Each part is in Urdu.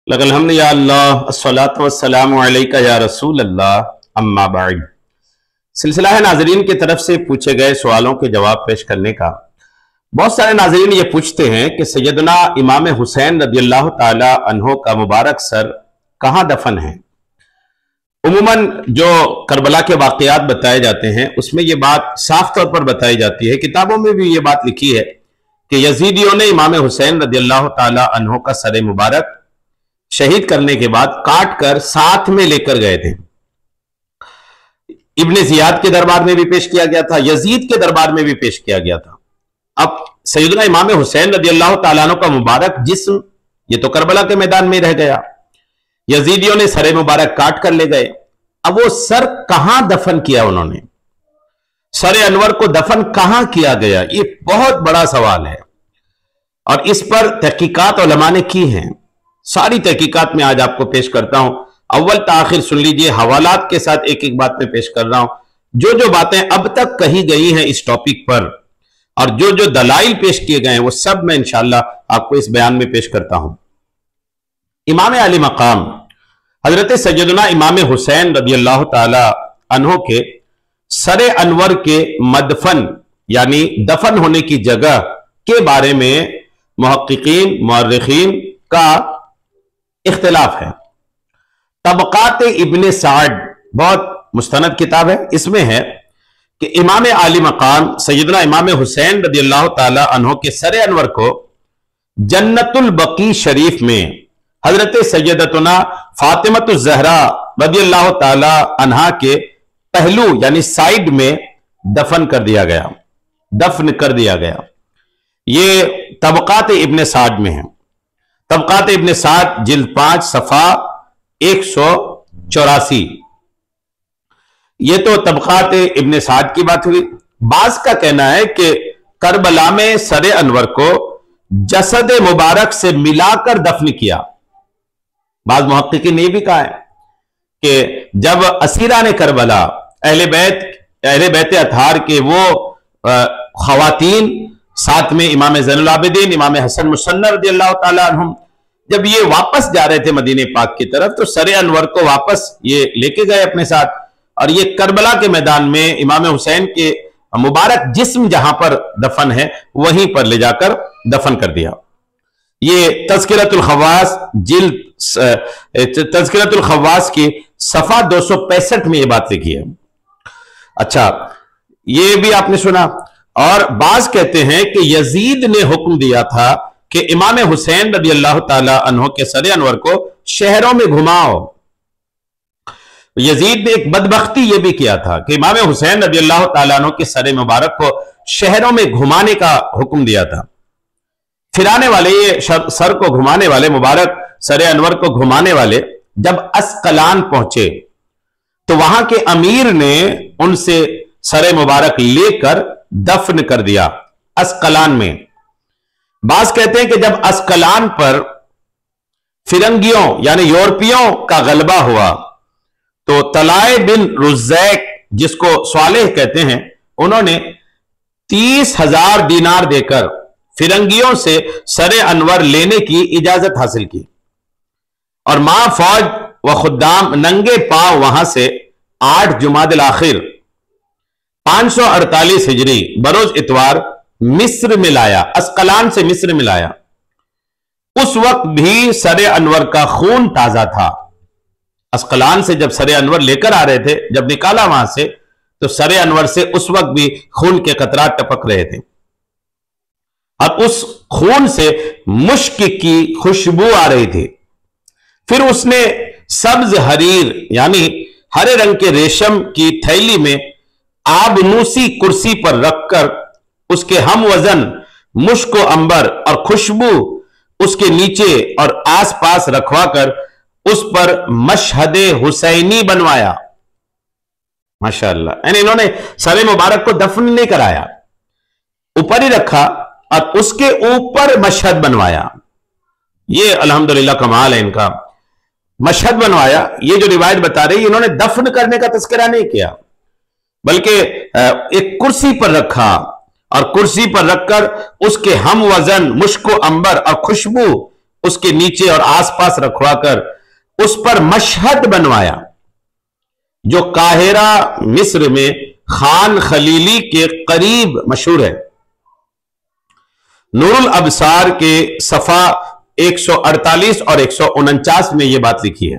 الحمد یا اللہ الصلاۃ والسلام علیکہ یا رسول اللہ اما بعد۔ سلسلہ ہے ناظرین کی طرف سے پوچھے گئے سوالوں کے جواب پیش کرنے کا۔ بہت سارے ناظرین یہ پوچھتے ہیں کہ سیدنا امام حسین رضی اللہ تعالی عنہ کا مبارک سر کہاں دفن ہے؟ عموماً جو کربلا کے واقعات بتائے جاتے ہیں اس میں یہ بات صاف طور پر بتائی جاتی ہے، کتابوں میں بھی یہ بات لکھی ہے کہ یزیدیوں نے امام حسین رضی اللہ تعالی عنہ کا سر مبارک شہید کرنے کے بعد کاٹ کر ساتھ میں لے کر گئے تھے۔ ابن زیاد کے دربار میں بھی پیش کیا گیا تھا، یزید کے دربار میں بھی پیش کیا گیا تھا۔ اب سیدنا امام حسین رضی اللہ تعالیٰ عنہ کا مبارک جسم یہ تو کربلا کے میدان میں رہ گیا، یزیدیوں نے سر مبارک کاٹ کر لے گئے۔ اب وہ سر کہاں دفن کیا انہوں نے؟ سر انور کو دفن کہاں کیا گیا؟ یہ بہت بڑا سوال ہے اور اس پر تحقیقات علماء نے کی ہیں۔ ساری تحقیقات میں آج آپ کو پیش کرتا ہوں، اول تاخیر سن لیجئے، حوالات کے ساتھ ایک ایک بات میں پیش کر رہا ہوں۔ جو باتیں اب تک کہی گئی ہیں اس ٹاپک پر اور جو دلائل پیش کیے گئے ہیں وہ سب میں انشاءاللہ آپ کو اس بیان میں پیش کرتا ہوں۔ امام علی مقام حضرت سیدنا امام حسین رضی اللہ تعالی عنہ کے سر انور کے مدفن یعنی دفن ہونے کی جگہ کے بارے میں محققین مورخین کا اختلاف ہے۔ طبقات ابن سعد بہت مستند کتاب ہے، اس میں ہے کہ امام عالی مقام سیدنا امام حسین رضی اللہ تعالی عنہ کے سر انور کو جنت البقیع شریف میں حضرت سیدتنا فاطمۃ الزہرا رضی اللہ تعالی عنہا کے پہلو یعنی سائیڈ میں دفن کر دیا گیا۔ یہ طبقات ابن سعد میں ہے، طبقات ابن سعد جلد 5 صفحہ 184۔ یہ تو طبقات ابن سعد کی بات ہوئی۔ بعض کا کہنا ہے کہ کربلا میں سر انور کو جسد مبارک سے ملا کر دفن کیا۔ بعض محققین نے بھی کہا ہے کہ جب اسیران کربلا اہل بیت اطہار کے وہ خواتین ساتھ میں امام زین العابدین امام حسن مصنع رضی اللہ تعالی عنہم جب یہ واپس جا رہے تھے مدینہ پاک کی طرف تو سر انور کو واپس یہ لے کے گئے اپنے ساتھ، اور یہ کربلا کے میدان میں امام حسین کے مبارک جسم جہاں پر دفن ہے وہیں پر لے جا کر دفن کر دیا۔ یہ تذکرۃ الخواص تذکرۃ الخواص کی صفحہ 265 میں یہ بات لکھی ہے۔ اچھا، یہ بھی آپ نے سنا، اور بعض کہتے ہیں کہ یزید نے حکم دیا تھا کہ امام حسین رضی اللہ تعالی عنہ کے سر انور کو شہروں میں گھماؤ۔ یزید نے ایک بدبختی یہ بھی کیا تھا کہ امام حسین رضی اللہ تعالیٰ عنہ کے سر مبارک کو شہروں میں گھمانے کا حکم دیا تھا۔ پھرانے والے یہ سر کو گھمانے والے مبارک سر انور کو گھمانے والے جب اسقلان پہنچے تو وہاں کے امیر نے ان سے سر مبارک لے کر دفن کر دیا اسقلان میں۔ بعض کہتے ہیں کہ جب اسقلان پر فرنگیوں یعنی یورپیوں کا غلبہ ہوا تو طلائع بن رزیق جس کو صالح کہتے ہیں انہوں نے 30,000 دینار دے کر فرنگیوں سے سر انور لینے کی اجازت حاصل کی، اور ماں فوج و خدام ننگے پاؤں وہاں سے 8 جمادی الاخر 548 ہجری بروز اتوار مصر میں لایا، اسقلان سے مصر میں لایا۔ اس وقت بھی سر انور کا خون تازہ تھا۔ اسقلان سے جب سر انور لے کر آ رہے تھے، جب نکالا وہاں سے تو سر انور سے اس وقت بھی خون کے قطرات ٹپک رہے تھے، اور اس خون سے مشک کی خوشبو آ رہی تھی۔ پھر اس نے سبز حریر یعنی ہرے رنگ کے ریشم کی تھیلی میں آبنوسی کرسی پر رکھ کر اس کے ہم وزن مشک و عنبر اور خوشبو اس کے نیچے اور آس پاس رکھوا کر اس پر مشہد حسینی بنوایا۔ ماشاءاللہ، یعنی انہوں نے سر مبارک کو دفن نہیں کرایا، اوپر ہی رکھا اور اس کے اوپر مشہد بنوایا۔ یہ الحمدللہ کمال ہے ان کا، مشہد بنوایا۔ یہ جو روایت بتا رہی ہے انہوں نے دفن کرنے کا تذکرہ نہیں کیا بلکہ ایک کرسی پر رکھا، اور کرسی پر رکھ کر اس کے ہم وزن مشک و عنبر اور خوشبو اس کے نیچے اور آس پاس رکھوا کر اس پر مشہد بنوایا جو قاہرہ مصر میں خان خلیلی کے قریب مشہور ہے۔ نور الابصار کے صفحہ 148 اور 149 میں یہ بات لکھی ہے۔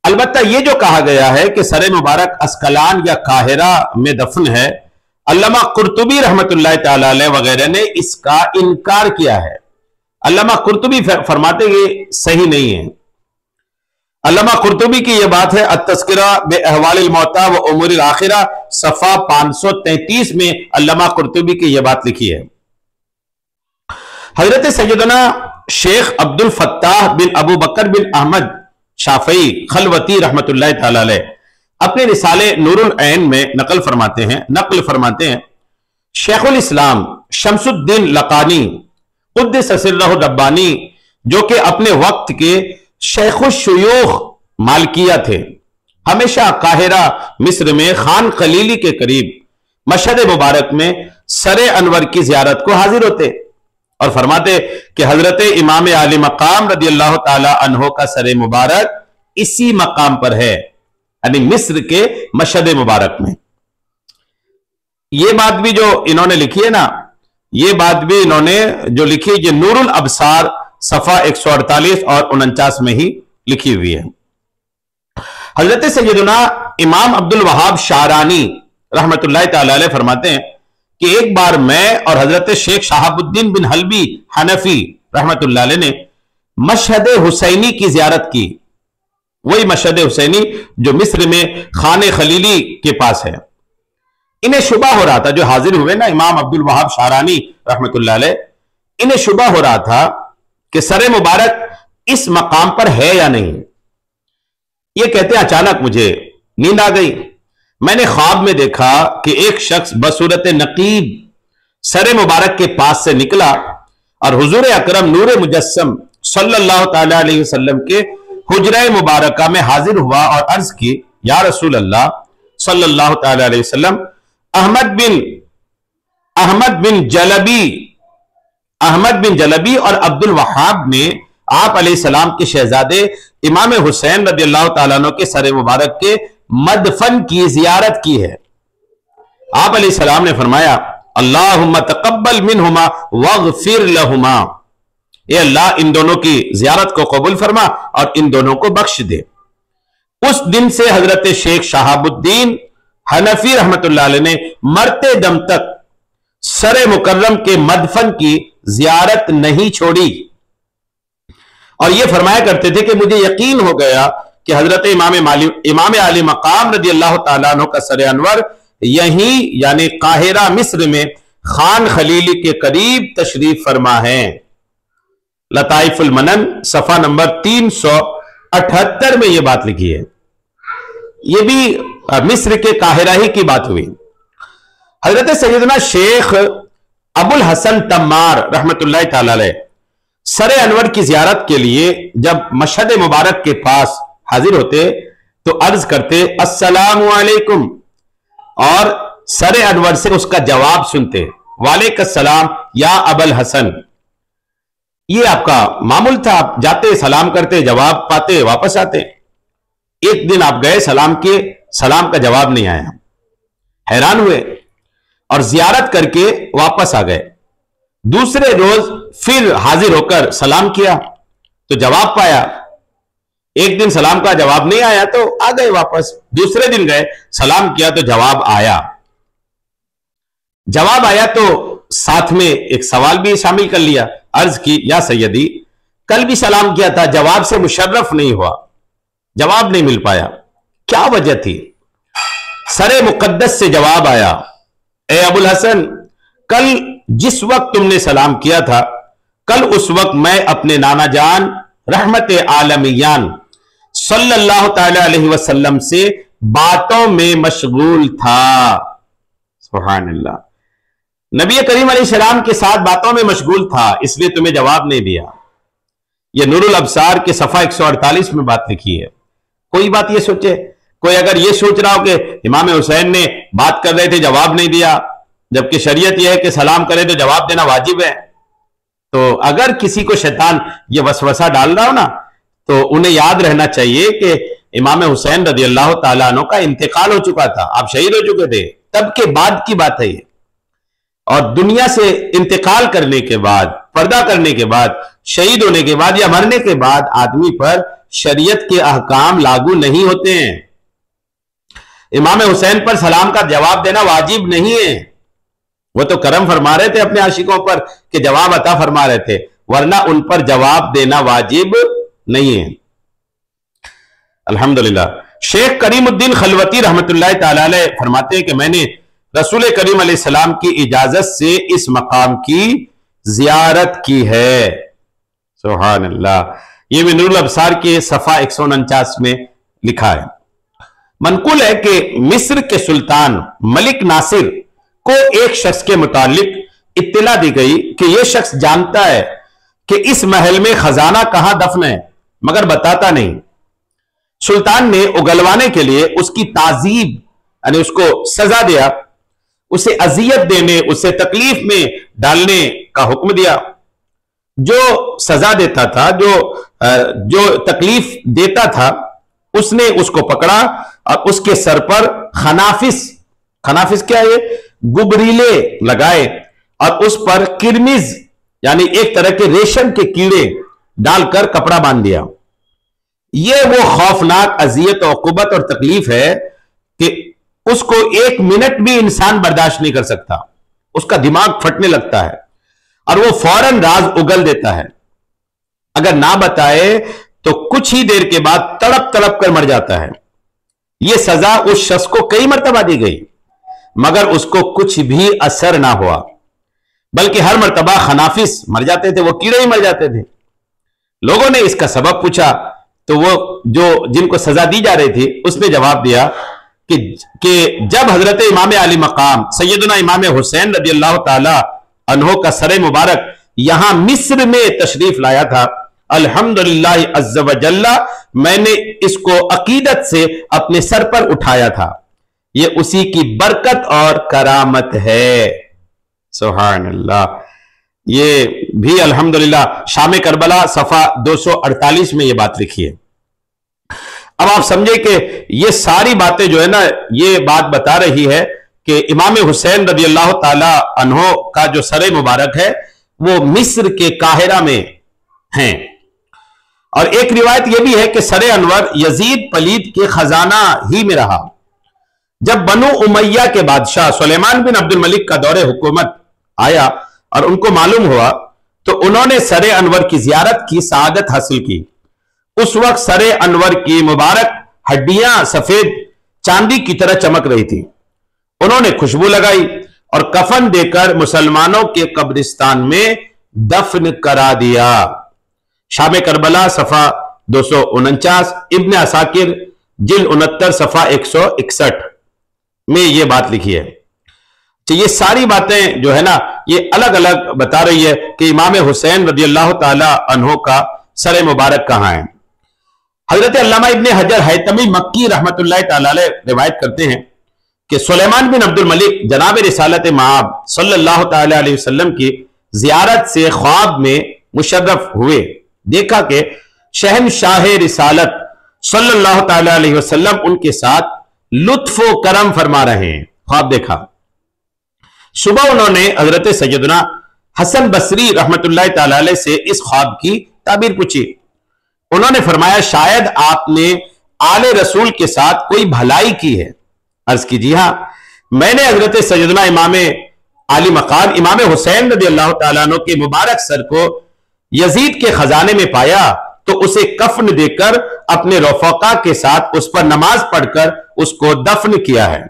البتہ یہ جو کہا گیا ہے کہ سر مبارک اسکلان یا قاہرہ میں دفن ہے، علامہ قرطبی رحمت اللہ تعالی علیہ وغیرہ نے اس کا انکار کیا ہے۔ علامہ قرطبی فرماتے یہ صحیح نہیں ہے۔ علامہ قرطبی کی یہ بات ہے التذکرہ باحوال الموتى و امور الاخرہ صفحہ 533 میں علامہ قرطبی کی یہ بات لکھی ہے۔ حضرت سیدنا شیخ عبد الفتاح بن ابو بکر بن احمد شافعی خلوتی رحمت اللہ تعالی علیہ اپنے رسالے نور العین میں نقل فرماتے ہیں شیخ الاسلام شمس الدین لقانی قدس سرہ ربانی جو کہ اپنے وقت کے شیخ الشیوخ مالکیہ تھے، ہمیشہ قاہرہ مصر میں خان خلیلی کے قریب مشہد مبارک میں سر انور کی زیارت کو حاضر ہوتے اور فرماتے کہ حضرت امام عالی مقام رضی اللہ تعالی عنہ کا سر مبارک اسی مقام پر ہے، یعنی مصر کے مشہد مبارک میں۔ یہ بات بھی جو انہوں نے لکھی ہے نا، یہ بات بھی انہوں نے جو لکھی یہ نور الابصار صفحہ 148 اور 49 میں ہی لکھی ہوئی ہے۔ حضرت سیدنا امام عبد الوہاب شعرانی رحمت اللہ تعالی علیہ فرماتے ہیں کہ ایک بار میں اور حضرت شیخ شہاب الدین بن حلبی حنفی رحمت اللہ علیہ نے مشہد حسینی کی زیارت کی، وہی مشہد حسینی جو مصر میں خان خلیلی کے پاس ہے۔ انہیں شبہ ہو رہا تھا، جو حاضر ہوئے نا امام عبد الوہاب شعرانی رحمت اللہ علیہ، انہیں شبہ ہو رہا تھا کہ سر مبارک اس مقام پر ہے یا نہیں۔ یہ کہتے ہیں اچانک مجھے نیند آ گئی، میں نے خواب میں دیکھا کہ ایک شخص بصورت نقیب سر مبارک کے پاس سے نکلا اور حضور اکرم نور مجسم صلی اللہ تعالی علیہ وسلم کے حجرہ مبارکہ میں حاضر ہوا اور عرض کی یا رسول اللہ صلی اللہ تعالی علیہ وسلم، احمد بن جلبی اور عبد الوہاب نے آپ علیہ السلام کے شہزادے امام حسین رضی اللہ تعالیٰ عنہ کے سر مبارک کے مدفن کی زیارت کی ہے۔ آپ علیہ السلام نے فرمایا اللہم تقبل منہما واغفر لہما، اے اللہ ان دونوں کی زیارت کو قبول فرما اور ان دونوں کو بخش دے۔ اس دن سے حضرت شیخ شہاب الدین حنفی رحمت اللہ علیہ نے مرتے دم تک سر مکرم کے مدفن کی زیارت نہیں چھوڑی، اور یہ فرمایا کرتے تھے کہ مجھے یقین ہو گیا کہ حضرت امام عالی مقام رضی اللہ تعالیٰ عنہ کا سر انور یہیں یعنی قاہرہ مصر میں خان خلیلی کے قریب تشریف فرما ہے۔ لطائف المنن صفحہ نمبر 378 میں یہ بات لکھی ہے۔ یہ بھی مصر کے قاہرہ ہی کی بات ہوئی۔ حضرت سیدنا شیخ ابو الحسن تمار رحمت اللہ تعالی علیہ سر انور کی زیارت کے لیے جب مشہد مبارک کے پاس حاضر ہوتے تو عرض کرتے السلام علیکم، اور سر انور سے اس کا جواب سنتے وعلیکم السلام یا ابو الحسن۔ یہ آپ کا معمول تھا، آپ جاتے سلام کرتے جواب پاتے واپس آتے۔ ایک دن آپ گئے سلام کیے، سلام کا جواب نہیں آیا، حیران ہوئے اور زیارت کر کے واپس آ گئے۔ دوسرے روز پھر حاضر ہو کر سلام کیا تو جواب پایا، ایک دن سلام کا جواب نہیں آیا تو آ گئے واپس۔ دوسرے دن گئے سلام کیا تو جواب آیا۔ جواب آیا تو ساتھ میں ایک سوال بھی شامل کر لیا، عرض کی یا سیدی کل بھی سلام کیا تھا، جواب سے مشرف نہیں ہوا، جواب نہیں مل پایا، کیا وجہ تھی؟ سر مقدس سے جواب آیا اے ابو الحسن، کل جس وقت تم نے سلام کیا تھا کل اس وقت میں اپنے نانا جان رحمت عالمیان صلی اللہ تعالی علیہ وسلم سے باتوں میں مشغول تھا۔ سبحان اللہ، نبی کریم علیہ السلام کے ساتھ باتوں میں مشغول تھا، اس لیے تمہیں جواب نہیں دیا۔ یہ نور الابصار کے صفحہ 148 میں بات لکھی ہے۔ کوئی بات یہ سوچے، کوئی اگر یہ سوچ رہا ہو کہ امام حسین نے بات کر رہے تھے جواب نہیں دیا، جبکہ شریعت یہ ہے کہ سلام کرے تو جواب دینا واجب ہے، تو اگر کسی کو شیطان یہ وسوسہ ڈال رہا ہو نا تو انہیں یاد رہنا چاہیے کہ امام حسین رضی اللہ تعالیٰ عنہ کا انتقال ہو چکا تھا، آپ شہید ہو چکے تھے، تب کے بعد کی بات ہے یہ. اور دنیا سے انتقال کرنے کے بعد، پردہ کرنے کے بعد، شہید ہونے کے بعد یا مرنے کے بعد آدمی پر شریعت کے احکام لاگو نہیں ہوتے ہیں. امام حسین پر سلام کا جواب دینا واجب نہیں ہے، وہ تو کرم فرما رہے تھے اپنے عاشقوں پر کہ جواب عطا فرما رہے تھے، ورنہ ان پر جواب دینا واجب نہیں ہے. الحمدللہ. شیخ کریم الدین خلوتی رحمت اللہ تعالی علیہ فرماتے ہیں کہ میں نے رسول کریم علیہ السلام کی اجازت سے اس مقام کی زیارت کی ہے. سبحان اللہ. یہ بھی نور الابصار کے صفحہ 149 میں لکھا ہے. منقول ہے کہ مصر کے سلطان ملک ناصر کو ایک شخص کے متعلق اطلاع دی گئی کہ یہ شخص جانتا ہے کہ اس محل میں خزانہ کہاں دفن ہے مگر بتاتا نہیں. سلطان نے اگلوانے کے لیے اس کی تعذیب یعنی اس کو سزا دیا، اسے اذیت دینے، اسے تکلیف میں ڈالنے کا حکم دیا. جو سزا دیتا تھا، جو تکلیف دیتا تھا، اس نے اس کو پکڑا اور اس کے سر پر خنافس کیا ہے، گبریلے لگائے اور اس پر کرمز یعنی ایک طرح کے ریشم کے کیڑے ڈال کر کپڑا باندھ دیا. یہ وہ خوفناک اذیت و عقوبت اور تکلیف ہے کہ اس کو ایک منٹ بھی انسان برداشت نہیں کر سکتا. اس کا دماغ پھٹنے لگتا ہے اور وہ فوراً راز اگل دیتا ہے. اگر نہ بتائے تو کچھ ہی دیر کے بعد تڑپ تڑپ کر مر جاتا ہے. یہ سزا اس شخص کو کئی مرتبہ دی گئی مگر اس کو کچھ بھی اثر نہ ہوا، بلکہ ہر مرتبہ خنافس مر جاتے تھے، وہ کیڑے ہی مر جاتے تھے. لوگوں نے اس کا سبب پوچھا تو وہ جن کو سزا دی جا رہی تھی اس نے جواب دیا کہ جب حضرت امام علی مقام سیدنا امام حسین رضی اللہ تعالی عنہ کا سر مبارک یہاں مصر میں تشریف لایا تھا، الحمدللہ عز و جل میں نے اس کو عقیدت سے اپنے سر پر اٹھایا تھا. یہ اسی کی برکت اور کرامت ہے. سبحان اللہ. یہ بھی الحمدللہ شام کربلا صفحہ 248 میں یہ بات لکھی ہے. اب آپ سمجھے کہ یہ ساری باتیں جو ہے نا یہ بات بتا رہی ہے کہ امام حسین رضی اللہ تعالی عنہ کا جو سر مبارک ہے وہ مصر کے قاہرہ میں ہیں. اور ایک روایت یہ بھی ہے کہ سر انور یزید پلید کے خزانہ ہی میں رہا. جب بنو امیہ کے بادشاہ سلیمان بن عبد الملک کا دور حکومت آیا اور ان کو معلوم ہوا تو انہوں نے سر انور کی زیارت کی سعادت حاصل کی. اس وقت سر انور کی مبارک ہڈیاں سفید چاندی کی طرح چمک رہی تھی. انہوں نے خوشبو لگائی اور کفن دے کر مسلمانوں کے قبرستان میں دفن کرا دیا. شام کربلا صفحہ 249، ابن عساکر جلد 69 صفحہ 161 میں یہ بات لکھی ہے. یہ ساری باتیں جو ہے نا یہ الگ الگ بتا رہی ہے کہ امام حسین رضی اللہ تعالی عنہ کا سر مبارک کہاں ہے. حضرت علامہ ابن حجر حیتمی مکی رحمت اللہ تعالی علیہ روایت کرتے ہیں کہ سلیمان بن عبد الملک جناب رسالت مآب صلی اللہ تعالی علیہ وسلم کی زیارت سے خواب میں مشرف ہوئے. دیکھا کہ شہنشاہ رسالت صلی اللہ تعالی علیہ وسلم ان کے ساتھ لطف و کرم فرما رہے ہیں. خواب دیکھا. صبح انہوں نے حضرت سیدنا حسن بصری رحمت اللہ تعالی علیہ سے اس خواب کی تعبیر پوچھی. انہوں نے فرمایا شاید آپ نے آل رسول کے ساتھ کوئی بھلائی کی ہے. عرض کی جی ہاں، میں نے حضرت سیدنا امام علی مقام امام حسین رضی اللہ تعالیٰ عنہ کے مبارک سر کو یزید کے خزانے میں پایا تو اسے کفن دے کر اپنے رفقا کے ساتھ اس پر نماز پڑھ کر اس کو دفن کیا ہے.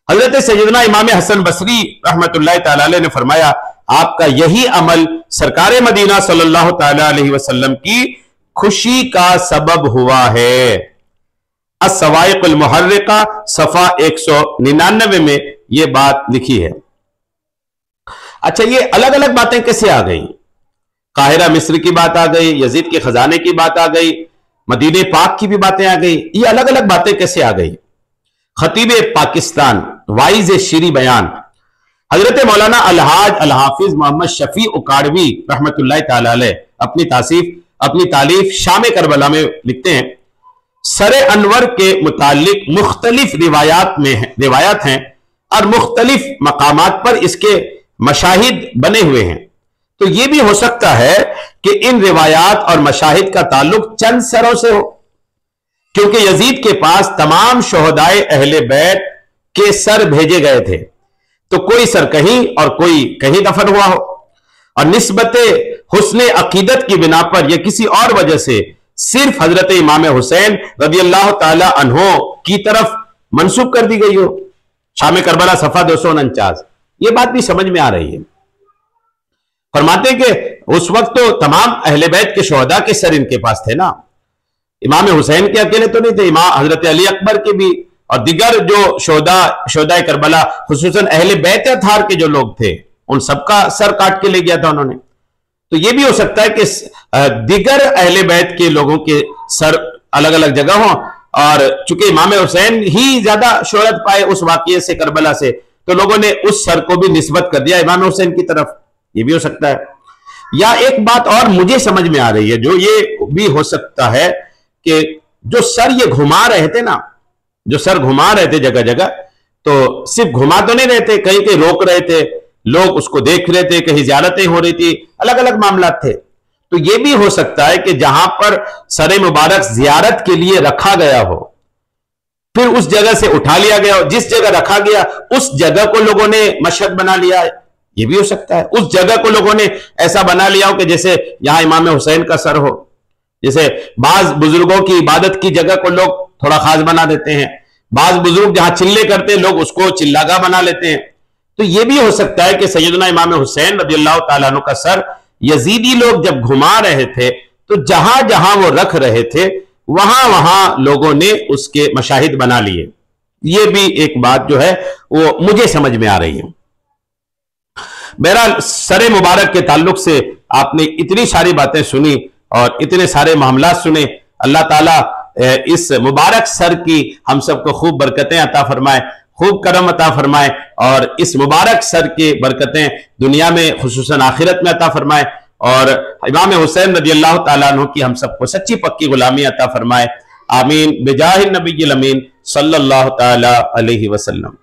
حضرت سیدنا امام حسن بصری رحمت اللہ تعالی علیہ نے فرمایا آپ کا یہی عمل سرکار مدینہ صلی اللہ تعالی علیہ وسلم کی خوشی کا سبب ہوا ہے. السوائق المحرقہ صفحہ 199 میں یہ بات لکھی ہے. اچھا، یہ الگ الگ باتیں کیسے آ گئی؟ قاہرہ مصر کی بات آ گئی، یزید کے خزانے کی بات آ گئی، مدینہ پاک کی بھی باتیں آ گئی. یہ الگ الگ باتیں کیسے آ گئی؟ خطیب پاکستان وائز شیری بیان حضرت مولانا الحاج الحافظ محمد شفیع اکاڑوی رحمت اللہ تعالی علیہ اپنی تالیف شام کربلا میں لکھتے ہیں، سر انور کے متعلق مختلف روایات ہیں اور مختلف مقامات پر اس کے مشاہد بنے ہوئے ہیں۔ تو یہ بھی ہو سکتا ہے کہ ان روایات اور مشاہد کا تعلق چند سروں سے ہو، کیونکہ یزید کے پاس تمام شہدائے اہل بیت کے سر بھیجے گئے تھے، تو کوئی سر کہیں اور کوئی کہیں دفن ہوا ہو، اور نسبت حسن عقیدت کی بنا پر یا کسی اور وجہ سے صرف حضرت امام حسین رضی اللہ تعالی عنہ کی طرف منسوب کر دی گئی ہو۔ شام کربلا صفحہ 249۔ یہ بات بھی سمجھ میں آ رہی ہے۔ فرماتے ہیں کہ اس وقت تو تمام اہل بیت کے شہداء کے سر ان کے پاس تھے نا، امام حسین کے اکیلے تو نہیں تھے، امام حضرت علی اکبر کے بھی، اور دیگر جو شہداء کربلا خصوصاً اہل بیت اطہار کے جو لوگ تھے ان سب کا سر کاٹ کے لے گیا تھا انہوں نے۔ تو یہ بھی ہو سکتا ہے کہ دیگر اہل بیت کے لوگوں کے سر الگ الگ جگہ ہوں، اور چونکہ امام حسین ہی زیادہ شہرت پائے اس واقعے سے کربلا سے، تو لوگوں نے اس سر کو بھی نسبت کر دیا امام حسین کی طرف۔ یہ بھی ہو سکتا ہے۔ یا ایک بات اور مجھے سمجھ میں آ رہی ہے، جو یہ بھی ہو سکتا ہے کہ جو سر یہ گھما رہے تھے نا، جو سر گھما رہے تھے جگہ جگہ، تو صرف گھما تو نہیں رہے تھے، کہیں کہیں روک رہے تھے، لوگ اس کو دیکھ رہے تھے، کہیں زیارتیں ہو رہی تھی، الگ الگ معاملات تھے۔ تو یہ بھی ہو سکتا ہے کہ جہاں پر سر مبارک زیارت کے لیے رکھا گیا ہو، پھر اس جگہ سے اٹھا لیا گیا ہو، جس جگہ رکھا گیا اس جگہ کو لوگوں نے مشہد بنا لیا ہے، یہ بھی ہو سکتا ہے۔ اس جگہ کو لوگوں نے ایسا بنا لیا ہو کہ جیسے یہاں امام حسین کا سر ہو، جیسے بعض بزرگوں کی عبادت کی جگہ کو لوگ تھوڑا خاص بنا دیتے ہیں، بعض بزرگ جہاں چلے کرتے ہیں لوگ اس کو چلاگاہ بنا لیتے ہیں۔ تو یہ بھی ہو سکتا ہے کہ سیدنا امام حسین رضی اللہ تعالیٰ عنہ کا سر یزیدی لوگ جب گھما رہے تھے تو جہاں جہاں وہ رکھ رہے تھے وہاں وہاں لوگوں نے اس کے مشاہد بنا لیے۔ یہ بھی ایک بات جو ہے وہ مجھے سمجھ میں آ رہی ہے۔ بہرحال سر مبارک کے تعلق سے آپ نے اتنی ساری باتیں سنی اور اتنے سارے معاملات سنے۔ اللہ تعالیٰ اس مبارک سر کی ہم سب کو خوب برکتیں عطا فرمائے، خوب کرم عطا فرمائے، اور اس مبارک سر کی برکتیں دنیا میں خصوصاً آخرت میں عطا فرمائے، اور امام حسین رضی اللہ تعالیٰ عنہ کی ہم سب کو سچی پکی غلامی عطا فرمائے۔ آمین بجاہ النبی الامین صلی اللہ تعالیٰ علیہ وسلم۔